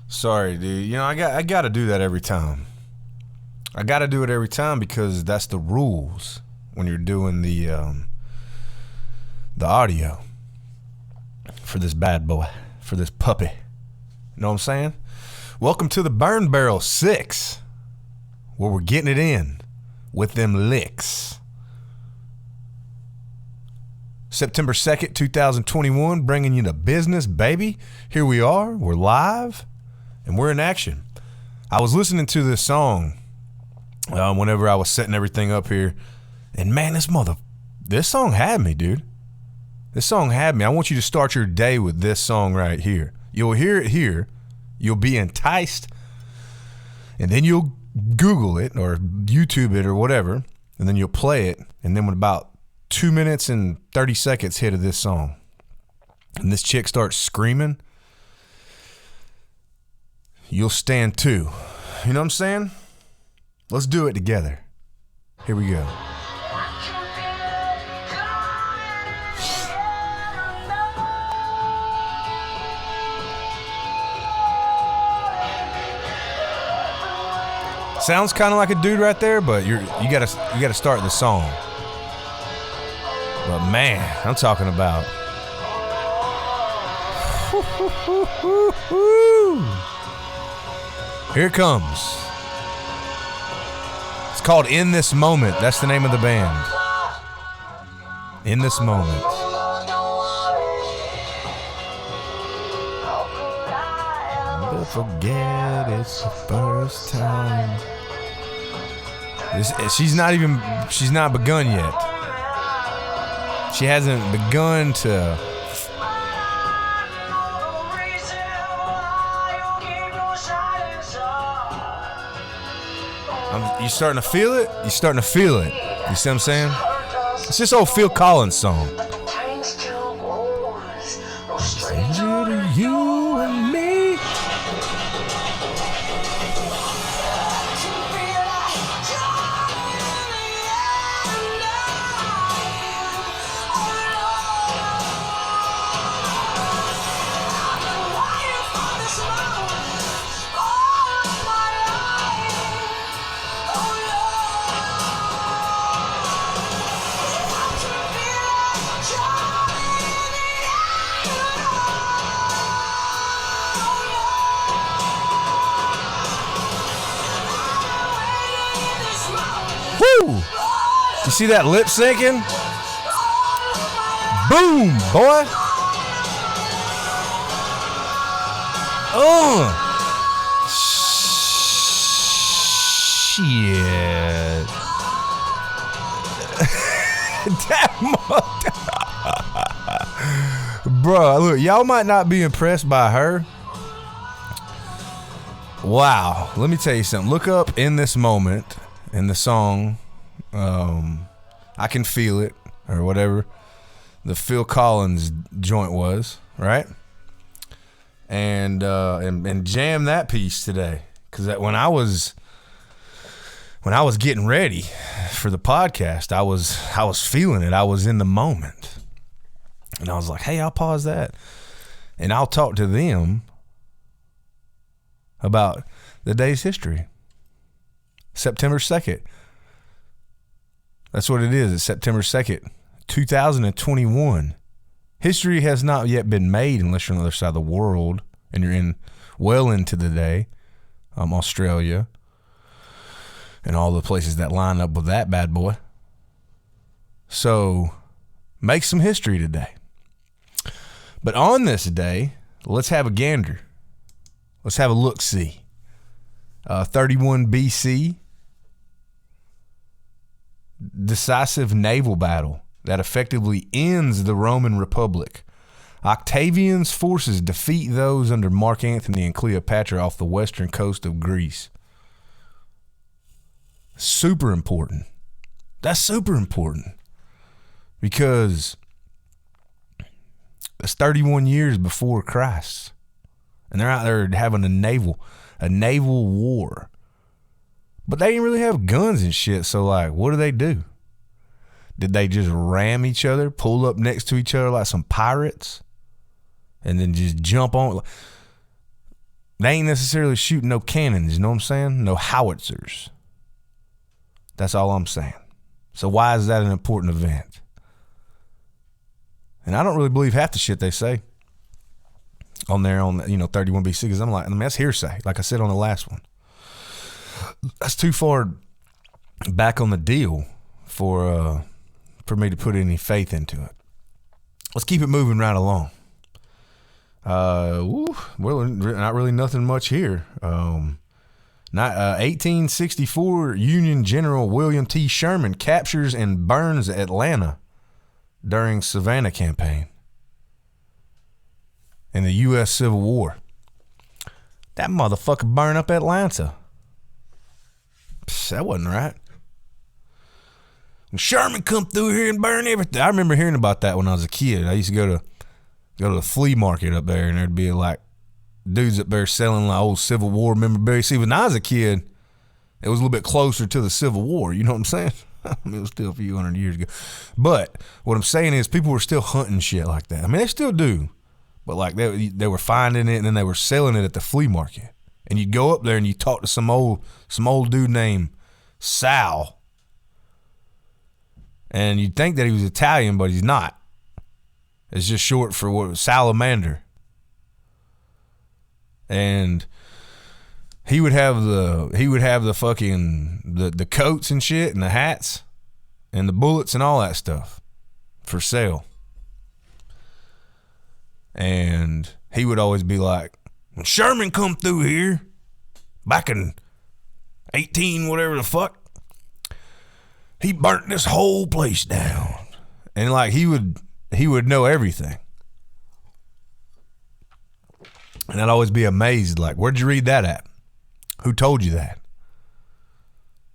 Sorry, dude. You know, I got to do that every time. I got to do it every time because that's the rules when you're doing the audio for this bad boy, for this puppy. You know what I'm saying? Welcome to the Burn Barrel 6, where we're getting it in with them licks. September 2nd, 2021, bringing you the business, baby. Here we are. We're live, and we're in action. I was listening to this song whenever I was setting everything up here, and man, this song had me, dude. This song had me. I want you to start your day with this song right here. You'll hear it here. You'll be enticed, and then you'll Google it or YouTube it or whatever, and then you'll play it, and then when about 2 minutes and 30 seconds hit of this song, and this chick starts screaming, you'll stand too. You know what I'm saying? Let's do it together. Here we go. Sounds kind of like a dude right there, but you gotta start the song. But man, I'm talking about. Here it comes. It's called In This Moment. That's the name of the band. In This Moment. Never forget it's the first time. She's not begun yet. She hasn't begun to. You starting to feel it? You starting to feel it? You see what I'm saying? It's this old Phil Collins song. Stranger to you and me. You see that lip syncing? Boom, boy. Shit. Bro, look, y'all might not be impressed by her. Wow. Let me tell you something. Look up In This Moment in the song. I Can Feel It or whatever the Phil Collins joint was, right? And jam that piece today, because when I was getting ready for the podcast, I was feeling it. I was in the moment, and I was like, hey, I'll pause that, and I'll talk to them about the day's history. September 2nd. That's what it is. It's September 2nd, 2021. History has not yet been made unless you're on the other side of the world and you're well into the day. Australia and all the places that line up with that bad boy. So make some history today. But on this day, let's have a gander. Let's have a look-see. 31 BC. Decisive naval battle that effectively ends the Roman Republic. Octavian's forces defeat those under Mark Antony and Cleopatra off the western coast of Greece. Super important. That's super important because it's 31 years before Christ, and they're out there having a naval war. But they didn't really have guns and shit, so like, what do? Did they just ram each other, pull up next to each other like some pirates, and then just jump on? They ain't necessarily shooting no cannons, you know what I'm saying? No howitzers. That's all I'm saying. So why is that an important event? And I don't really believe half the shit they say on there on 31BC, because I'm like, that's hearsay, like I said on the last one. That's too far back on the deal for me to put any faith into it. Let's keep it moving right along. Well, not really nothing much here. 1864, Union General William T. Sherman captures and burns Atlanta during Savannah Campaign in the U.S. Civil War. That motherfucker burned up Atlanta. Psst, that wasn't right. When Sherman come through here and burn everything. I remember hearing about that when I was a kid. I used to go to the flea market up there, and there'd be like dudes up there selling like old Civil War memorabilia. See, when I was a kid, it was a little bit closer to the Civil War. You know what I'm saying? I mean, it was still a few hundred years ago. But what I'm saying is people were still hunting shit like that. I mean, they still do. But like they were finding it, and then they were selling it at the flea market. And you'd go up there and you talk to some old dude named Sal. And you'd think that he was Italian, but he's not. It's just short for what salamander. And he would have the fucking the coats and shit and the hats and the bullets and all that stuff for sale. And he would always be like, when Sherman come through here back in 18 whatever the fuck, he burnt this whole place down. And like he would know everything. And I'd always be amazed, like, where'd you read that at? Who told you that?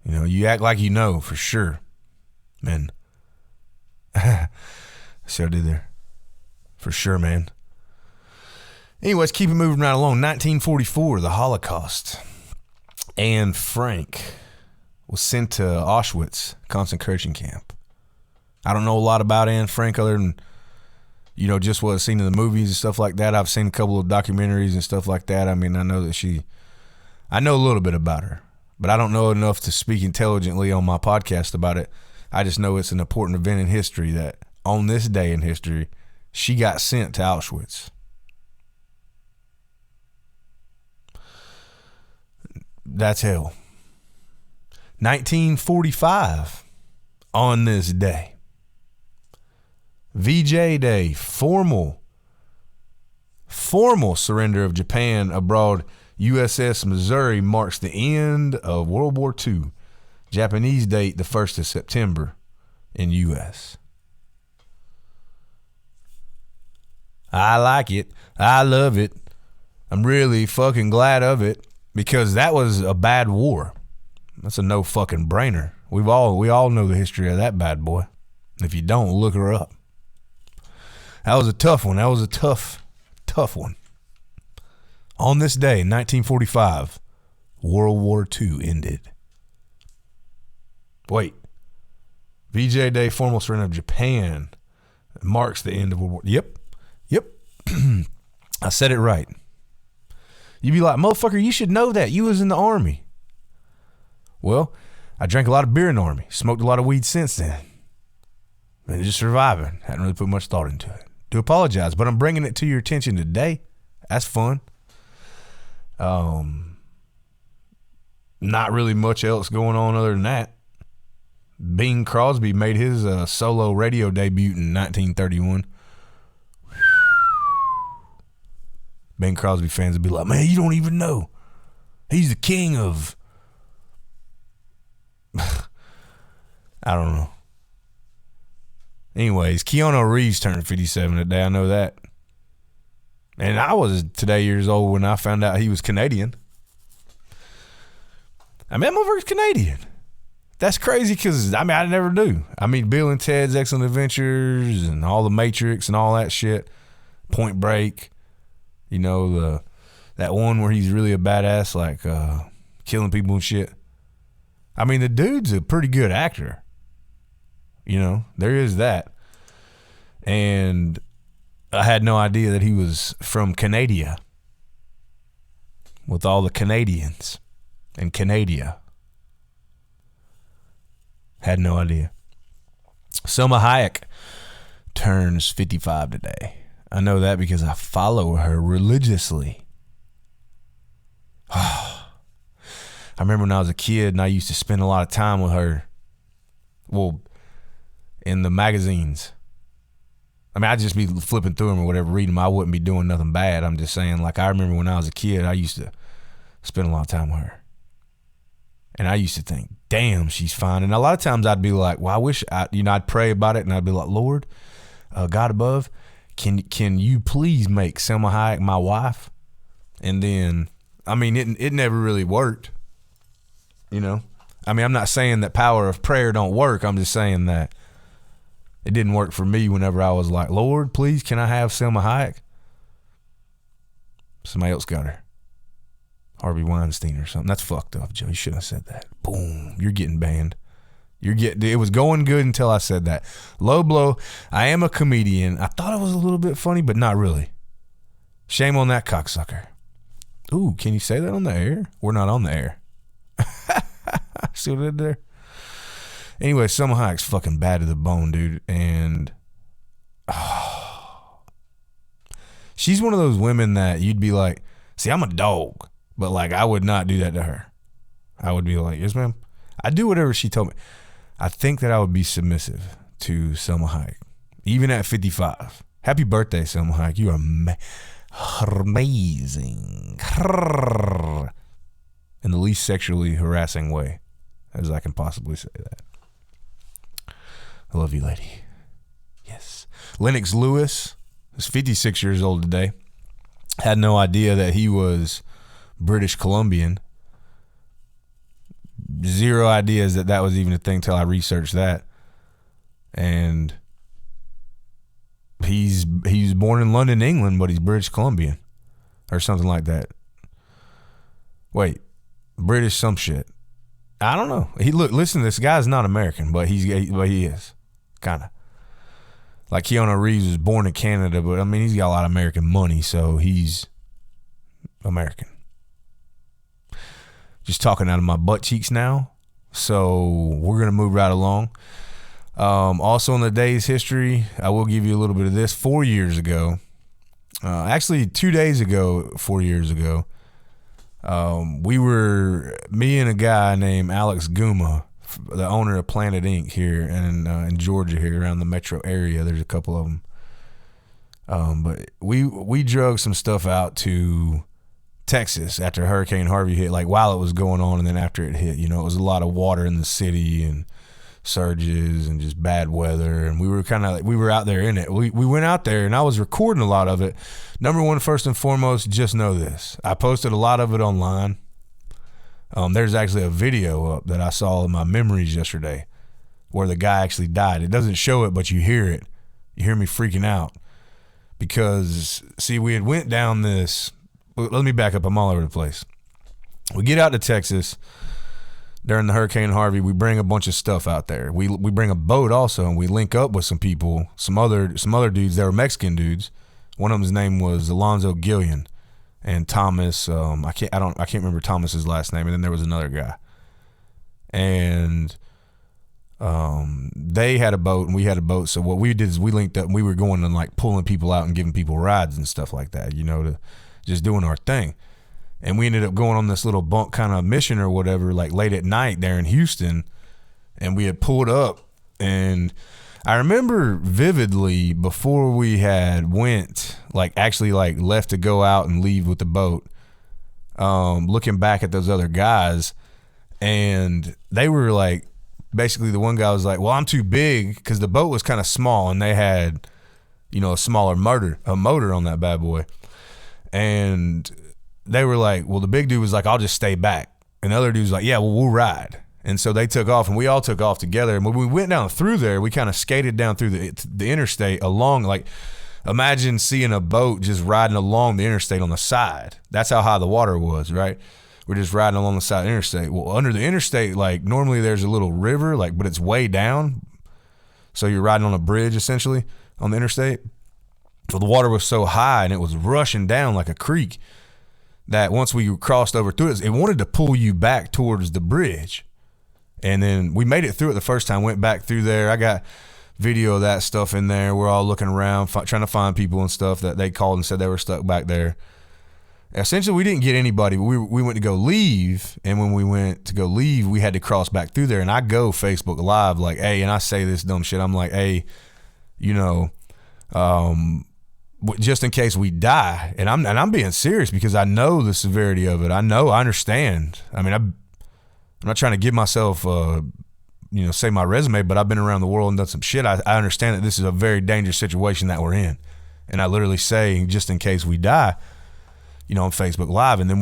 You know, you act like you know for sure. Man. See what I did there? For sure, man. Anyways, keep it moving right along. 1944, the Holocaust. Anne Frank was sent to Auschwitz concentration camp. I don't know a lot about Anne Frank other than, just what I've seen in the movies and stuff like that. I've seen a couple of documentaries and stuff like that. I mean, I know a little bit about her, but I don't know enough to speak intelligently on my podcast about it. I just know it's an important event in history that on this day in history, she got sent to Auschwitz. That's hell. 1945, on this day, VJ Day, formal surrender of Japan aboard USS Missouri marks the end of World War II. Japanese date, the 1st of September in U.S. I like it. I love it. I'm really fucking glad of it because that was a bad war. That's a no fucking brainer. We all know the history of that bad boy. If you don't, look her up. That was a tough one. That was a tough one. On this day, in 1945, World War II ended. Wait. VJ Day, formal surrender of Japan, marks the end of World War. Yep. I said it right. You'd be like, motherfucker, you should know that. You was in the Army. Well, I drank a lot of beer in the Army. Smoked a lot of weed since then. And just surviving. Hadn't really put much thought into it. Do apologize, but I'm bringing it to your attention today. That's fun. Not really much else going on other than that. Bing Crosby made his solo radio debut in 1931. Bing Crosby fans would be like, man, you don't even know. He's the king of... I don't know. Anyways, Keanu Reeves turned 57 today. I know that. And I was today years old when I found out he was Canadian. I mean, that motherfucker's Canadian. That's crazy because, I never knew. I mean, Bill and Ted's Excellent Adventures and all the Matrix and all that shit. Point Break. That one where he's really a badass, like killing people and shit. I mean, the dude's a pretty good actor. There is that. And I had no idea that he was from Canada. with all the Canadians in Canada. Had no idea. Selma Hayek turns 55 today. I know that because I follow her religiously. I remember when I was a kid and I used to spend a lot of time with her. Well, in the magazines. I mean, I'd just be flipping through them or whatever, reading them. I wouldn't be doing nothing bad. I'm just saying, like, I remember when I was a kid, I used to spend a lot of time with her. And I used to think, damn, she's fine. And a lot of times I'd be like, well, I wish, I'd pray about it, and I'd be like, Lord, God above, can you please make Selma Hayek my wife? And then, I mean, it never really worked, you know? I mean, I'm not saying that power of prayer don't work. I'm just saying that it didn't work for me whenever I was like, Lord, please, can I have Selma Hayek? Somebody else got her. Harvey Weinstein or something. That's fucked up, Joe. You shouldn't have said that. Boom. You're getting banned. It was going good until I said that. Low blow. I am a comedian. I thought it was a little bit funny, but not really. Shame on that cocksucker. Ooh, can you say that on the air? We're not on the air. See what I did there? Anyway, Selma Hayek's fucking bad to the bone, dude. And she's one of those women that you'd be like, see, I'm a dog, but like I would not do that to her. I would be like, yes, ma'am. I'd do whatever she told me. I think that I would be submissive to Selma Hayek, even at 55. Happy birthday, Selma Hayek. You are amazing. In the least sexually harassing way as I can possibly say that. I love you, lady. Yes. Lennox Lewis is 56 years old today. Had no idea that he was British Columbian. Zero ideas that was even a thing till I researched that. And he's born in London, England, but he's British Columbian or something like that. Wait, British some shit. I don't know. Listen, this guy's not American, but he is. Kind of. Like Keanu Reeves was born in Canada, but I mean, he's got a lot of American money, so he's American. Just talking out of my butt cheeks now. So we're going to move right along. Also in the day's history, I will give you a little bit of this. 4 years ago, actually 2 days ago, 4 years ago, me and a guy named Alex Guma, the owner of Planet Inc. here in Georgia, here around the metro area. There's a couple of them. But we drug some stuff out to Texas after Hurricane Harvey hit, like while it was going on, and then after it hit, it was a lot of water in the city and surges and just bad weather, and we were out there in it. We went out there and I was recording a lot of it. Number one, first and foremost, just know this. I posted a lot of it online. There's actually a video up that I saw in my memories yesterday where the guy actually died. It doesn't show it, but you hear it. You hear me freaking out because, see, we had went down this. Let me back up. I'm all over the place. We get out to Texas during the Hurricane Harvey. We bring a bunch of stuff out there. We bring a boat also, and we link up with some people, some other dudes. They were Mexican dudes. One of them's name was Alonzo Gillian. And Thomas, I can't remember Thomas's last name. And then there was another guy, and they had a boat and we had a boat. So what we did is we linked up and we were going and like pulling people out and giving people rides and stuff like that, to just doing our thing. And we ended up going on this little bunk kind of mission or whatever, like late at night there in Houston. And we had pulled up, and I remember vividly before we had went, like actually like left to go out and leave with the boat, looking back at those other guys, and they were like, basically the one guy was like, well, I'm too big, because the boat was kind of small and they had, a smaller motor on that bad boy. And they were like, well, the big dude was like, I'll just stay back. And the other dude was like, yeah, well, we'll ride. And so they took off, and we all took off together. And when we went down through there, we kind of skated down through the interstate along, like, imagine seeing a boat just riding along the interstate on the side. That's how high the water was, right? We're just riding along the side of the interstate. Well, under the interstate, like, normally there's a little river, like, but it's way down. So you're riding on a bridge, essentially, on the interstate. So the water was so high, and it was rushing down like a creek, that once we crossed over through it wanted to pull you back towards the bridge. And then we made it through it the first time, went back through there. I got video of that stuff in there. We're all looking around, trying to find people and stuff that they called and said they were stuck back there. Essentially, we didn't get anybody. But we went to go leave, and when we went to go leave, we had to cross back through there. And I go Facebook Live like, hey, and I say this dumb shit. I'm like, hey, you know, just in case we die. And I'm being serious because I know the severity of it. I understand. I mean, I'm not trying to give myself, say my resume, but I've been around the world and done some shit. I understand that this is a very dangerous situation that we're in. And I literally say, just in case we die, on Facebook Live. And then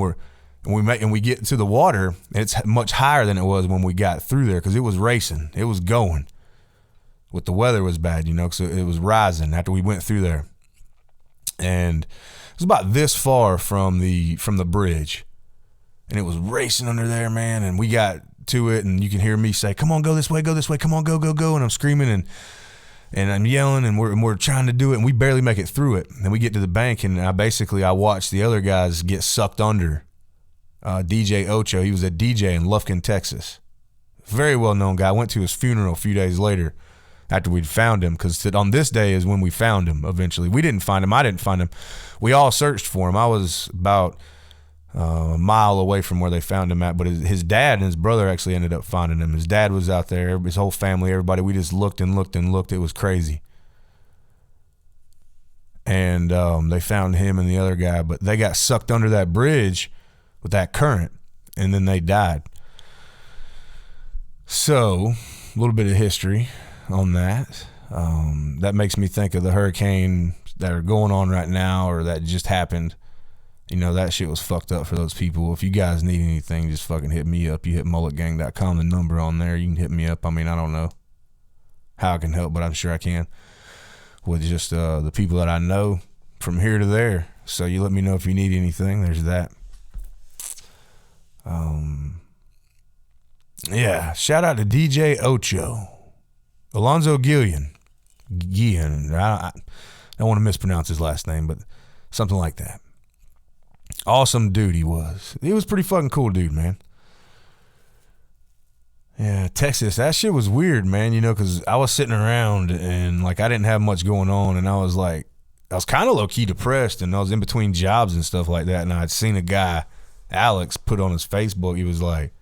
we get to the water, and it's much higher than it was when we got through there because it was racing. It was going. With the weather was bad, so it was rising after we went through there. And it was about this far from the bridge. And it was racing under there, man. And we got to it, and you can hear me say, come on, go this way, come on, go. And I'm screaming and I'm yelling, and we're trying to do it, and we barely make it through it. And we get to the bank, and I watched the other guys get sucked under. DJ Ocho, he was a DJ in Lufkin, Texas. Very well-known guy. I went to his funeral a few days later after we'd found him, because on this day is when we found him eventually. We didn't find him. I didn't find him. We all searched for him. I was about a mile away from where they found him at, but his dad and his brother actually ended up finding him. His dad was out there, his whole family, everybody. We just looked and looked and looked. It was crazy. And they found him and the other guy, but they got sucked under that bridge with that current, and then they died. So, a little bit of history on that. That makes me think of the hurricane that are going on right now, or that just happened. That shit was fucked up for those people. If you guys need anything, just fucking hit me up. You hit mulletgang.com, the number on there. You can hit me up. I mean, I don't know how I can help, but I'm sure I can with just the people that I know from here to there. So you let me know if you need anything. There's that. Yeah, shout out to DJ Ocho. Alonzo Guillen. I don't want to mispronounce his last name, but something like that. Awesome dude he was. He was pretty fucking cool dude, man. Yeah, Texas, that shit was weird, man, because I was sitting around and, I didn't have much going on, and I was kind of low-key depressed, and I was in between jobs and stuff like that, and I'd seen a guy, Alex, put on his Facebook, he was like,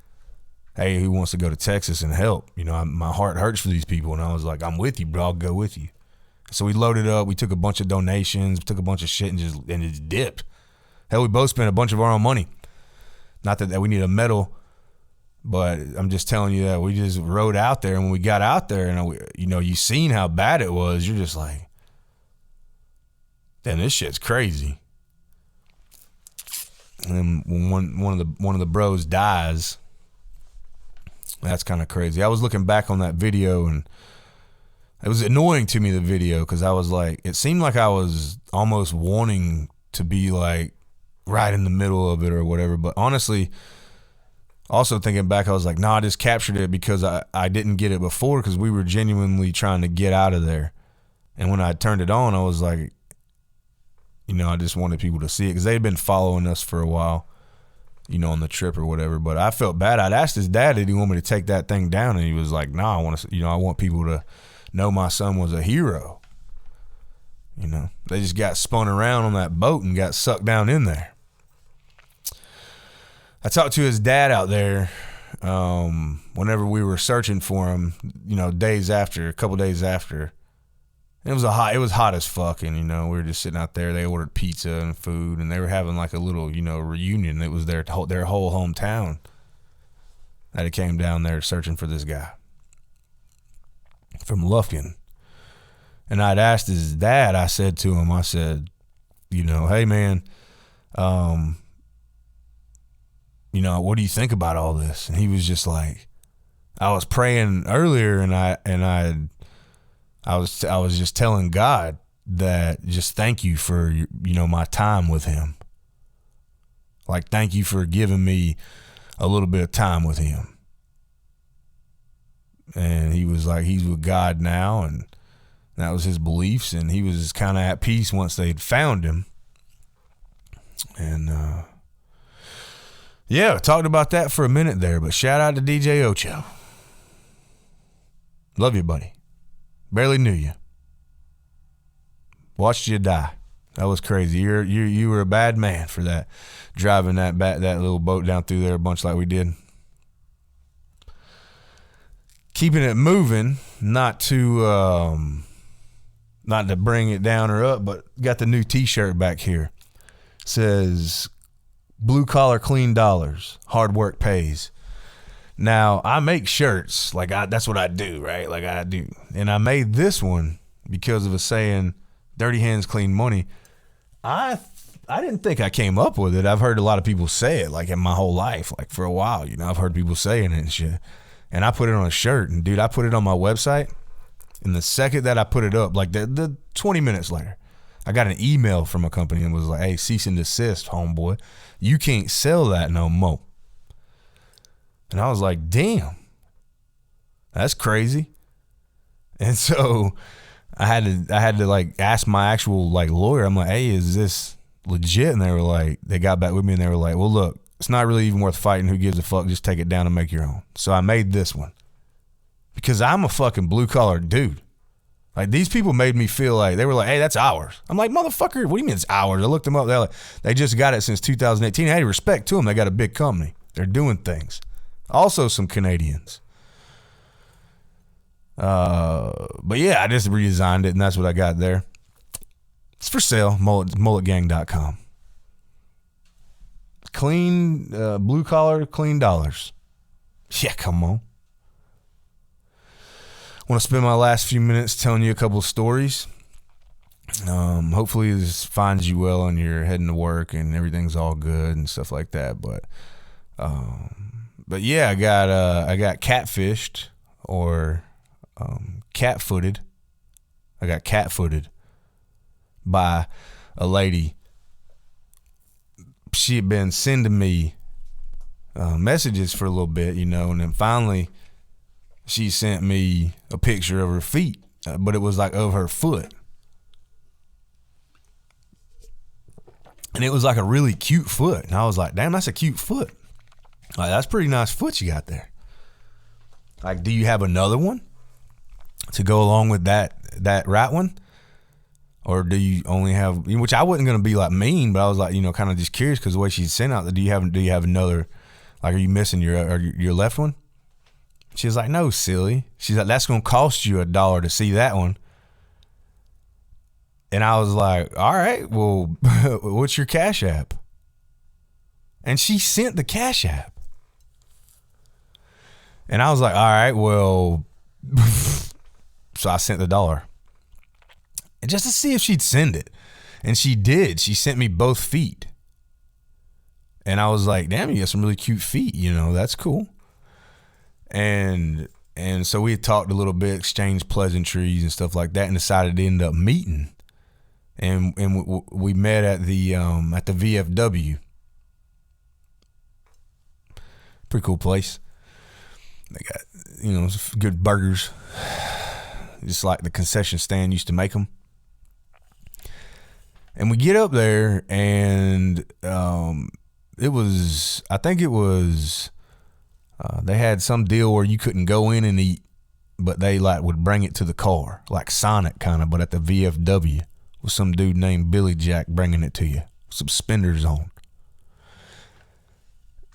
hey, who wants to go to Texas and help? My heart hurts for these people, and I was like, I'm with you, bro, I'll go with you. So we loaded up, we took a bunch of donations, took a bunch of shit, and just dipped. Hell, we both spent a bunch of our own money. Not that we need a medal, but I'm just telling you that we just rode out there, and when we got out there, and you seen how bad it was, you're just like, damn, this shit's crazy. And then when one of the bros dies, that's kind of crazy. I was looking back on that video, and it was annoying to me, the video, because I was like, it seemed like I was almost wanting to be like right in the middle of it or whatever. But honestly, also thinking back, I was like, I just captured it because I didn't get it before, because we were genuinely trying to get out of there. And when I turned it on, I was like, I just wanted people to see it, because they had been following us for a while, on the trip or whatever. But I felt bad. I'd asked his dad, did he want me to take that thing down? And he was like, I want to, I want people to know my son was a hero. They just got spun around on that boat and got sucked down in there. I talked to his dad out there whenever we were searching for him, a couple days after. It was hot as fuck, and we were just sitting out there. They ordered pizza and food, and they were having like a little reunion. It was their whole hometown that it came down there searching for this guy from Lufkin. And I'd asked his dad, I said to him, hey man, what do you think about all this? And he was just like, I was praying earlier, and I was just telling God that just thank you for my time with him. Like, thank you for giving me a little bit of time with him. And he was like, he's with God now, and that was his beliefs, and he was kind of at peace once they'd found him. And Yeah, talked about that for a minute there, but shout out to DJ Ocho. Love you, buddy. Barely knew you. Watched you die. That was crazy. You were a bad man for that, driving that little boat down through there a bunch like we did. Keeping it moving, not to bring it down or up, but got the new T-shirt back here. It says, "Blue collar, clean dollars. Hard work pays." Now I make shirts, that's what I do, right? Like I do, and I made this one because of a saying, "Dirty hands, clean money." I didn't think I came up with it. I've heard a lot of people say it, like in my whole life, like for a while. I've heard people saying it and shit. And I put it on a shirt, and dude, I put it on my website. And the second that I put it up, like the 20 minutes later, I got an email from a company and was like, "Hey, cease and desist, homeboy. You can't sell that no more." And I was like, damn, that's crazy. And so I had to like ask my actual like lawyer. I'm like, "Hey, is this legit?" And they got back with me and they were like, "Well, look, it's not really even worth fighting. Who gives a fuck? Just take it down and make your own." So I made this one because I'm a fucking blue collar dude. Like, these people made me feel like they were like, "Hey, that's ours." I'm like, "Motherfucker, what do you mean it's ours?" I looked them up. They're like, they just got it since 2018. Hey, respect to them. They got a big company. They're doing things. Also some Canadians. But yeah, I just redesigned it, and that's what I got there. It's for sale. Mulletgang.com. Clean, blue collar, clean dollars. Yeah, come on. I want to spend my last few minutes telling you a couple of stories. Hopefully this finds you well and you're heading to work and everything's all good and stuff like that. But yeah, I got catfished or cat-footed. I got cat-footed by a lady. She had been sending me messages for a little bit, and then finally she sent me a picture of her feet, but it was like of her foot. And it was like a really cute foot. And I was like, damn, that's a cute foot. Like, that's a pretty nice foot you got there. Like, do you have another one to go along with that right one? Or do you only have, which I wasn't going to be like mean, but I was like, kind of just curious because the way she sent out, do you have another, like, are you missing your left one? She was like, "No, silly." She's like, "That's going to cost you $1 to see that one." And I was like, "All right, well, what's your Cash App?" And she sent the Cash App. And I was like, "All right, well," so I sent the $1. And just to see if she'd send it. And she did. She sent me both feet. And I was like, damn, you got some really cute feet, that's cool. And so we had talked a little bit, exchanged pleasantries and stuff like that, and decided to end up meeting. And we met at the VFW. Pretty cool place. They got, good burgers. Just like the concession stand used to make them. And we get up there, and they had some deal where you couldn't go in and eat, but they like would bring it to the car, like Sonic kind of, but at the VFW with some dude named Billy Jack bringing it to you, some suspenders on.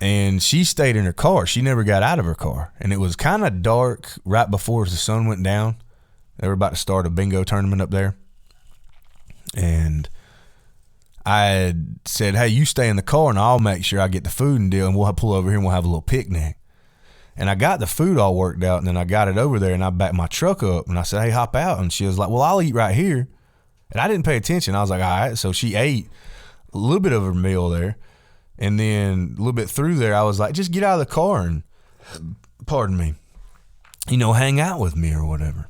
And she stayed in her car. She never got out of her car. And it was kind of dark right before the sun went down. They were about to start a bingo tournament up there. And I had said, "Hey, you stay in the car and I'll make sure I get the food and deal, and we'll pull over here and we'll have a little picnic." And I got the food all worked out, and then I got it over there, and I backed my truck up, and I said, "Hey, hop out." And she was like, "Well, I'll eat right here." And I didn't pay attention. I was like, all right. So she ate a little bit of her meal there. And then a little bit through there, I was like, "Just get out of the car and, pardon me, hang out with me or whatever."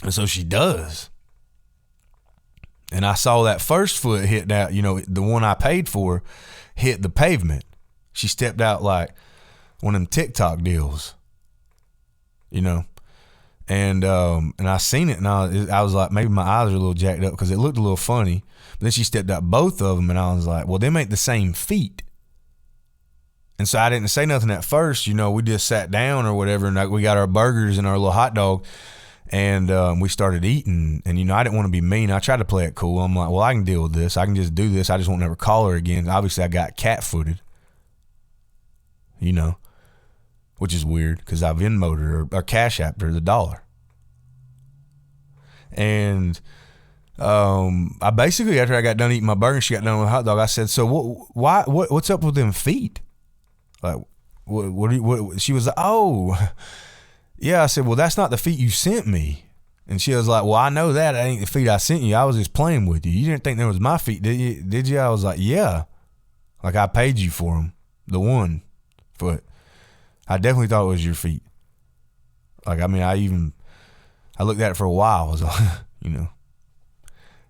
And so she does. And I saw that first foot hit that, the one I paid for, hit the pavement. She stepped out like one of them TikTok deals, And I seen it, and I was like, maybe my eyes are a little jacked up because it looked a little funny. But then she stepped out both of them, and I was like, well, they make the same feet. And so I didn't say nothing at first. We just sat down or whatever, and we got our burgers and our little hot dog, and we started eating. And, I didn't want to be mean. I tried to play it cool. I'm like, well, I can deal with this. I can just do this. I just won't never call her again. Obviously, I got cat-footed, which is weird because I've Venmo'd her or Cash Apped her the $1. And I basically, after I got done eating my burger, she got done with the hot dog. I said, "So what's up with them feet? Like, what?" She was like, "Oh, yeah." I said, "Well, that's not the feet you sent me." And she was like, "Well, I know that ain't the feet I sent you. I was just playing with you. You didn't think that was my feet, did you? Did you?" I was like, "Yeah, like I paid you for them, the one foot. I definitely thought it was your feet. Like, I mean, I looked at it for a while. I was like,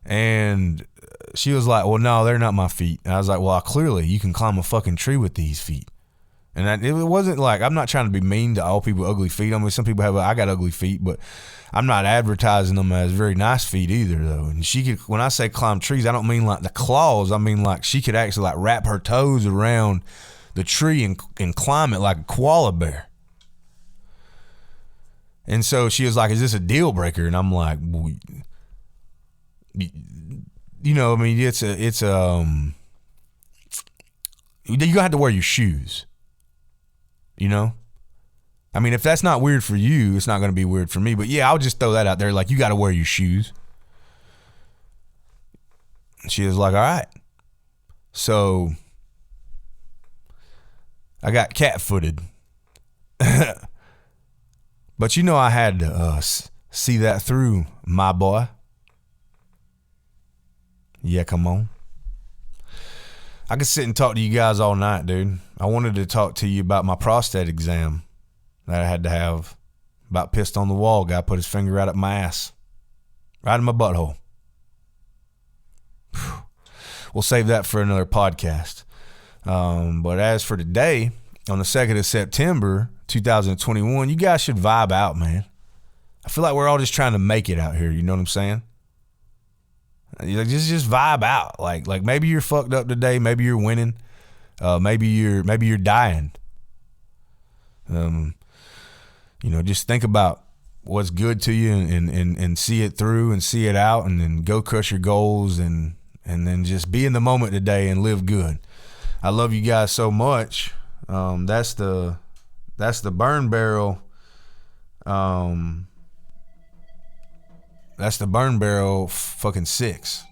And she was like, "Well, no, they're not my feet." And I was like, "Well, clearly you can climb a fucking tree with these feet." And it wasn't like, I'm not trying to be mean to all people with ugly feet. I mean, some people I got ugly feet, but I'm not advertising them as very nice feet either, though. And when I say climb trees, I don't mean like the claws. I mean like she could actually like wrap her toes around the tree and climb it like a koala bear. And so she was like, "Is this a deal breaker?" And I'm like, well, I mean, it's you don't have to wear your shoes. I mean, if that's not weird for you, it's not going to be weird for me. But yeah, I'll just throw that out there. Like, you got to wear your shoes. She was like, "All right." So I got cat-footed. But I had to see that through, my boy. Yeah, come on. I could sit and talk to you guys all night, dude. I wanted to talk to you about my prostate exam that I had to have. About pissed on the wall. Guy put his finger right up my ass. Right in my butthole. Whew. We'll save that for another podcast. But as for today, on the 2nd of September, 2021, you guys should vibe out, man. I feel like we're all just trying to make it out here. You know what I'm saying? Just vibe out. Like maybe you're fucked up today. Maybe you're winning. Maybe you're dying. Just think about what's good to you and see it through and see it out, and then go crush your goals and then just be in the moment today and live good. I love you guys so much. That's the burn barrel. That's the burn barrel fucking 6.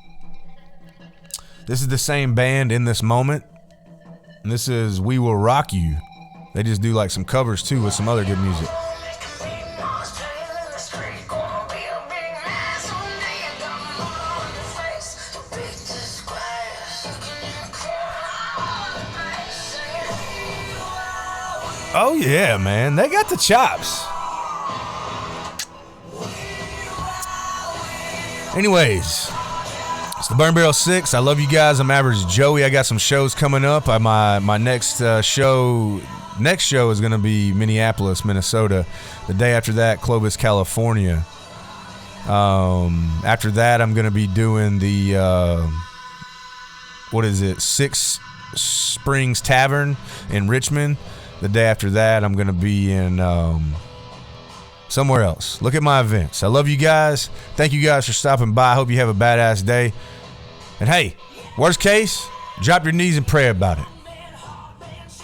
This is the same band In This Moment. And this is We Will Rock You. They just do like some covers too with some other good music. Oh yeah, man. They got the chops. Anyways, it's the Burn Barrel 6. I love you guys. I'm Average Joey. I got some shows coming up. My next show is going to be Minneapolis, Minnesota. The day after that, Clovis, California. After that, I'm going to be doing the, Six Springs Tavern in Richmond. The day after that, I'm going to be in somewhere else. Look at my events. I love you guys. Thank you guys for stopping by. I hope you have a badass day. And hey, worst case, drop your knees and pray about it.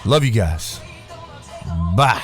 Love you guys. Bye.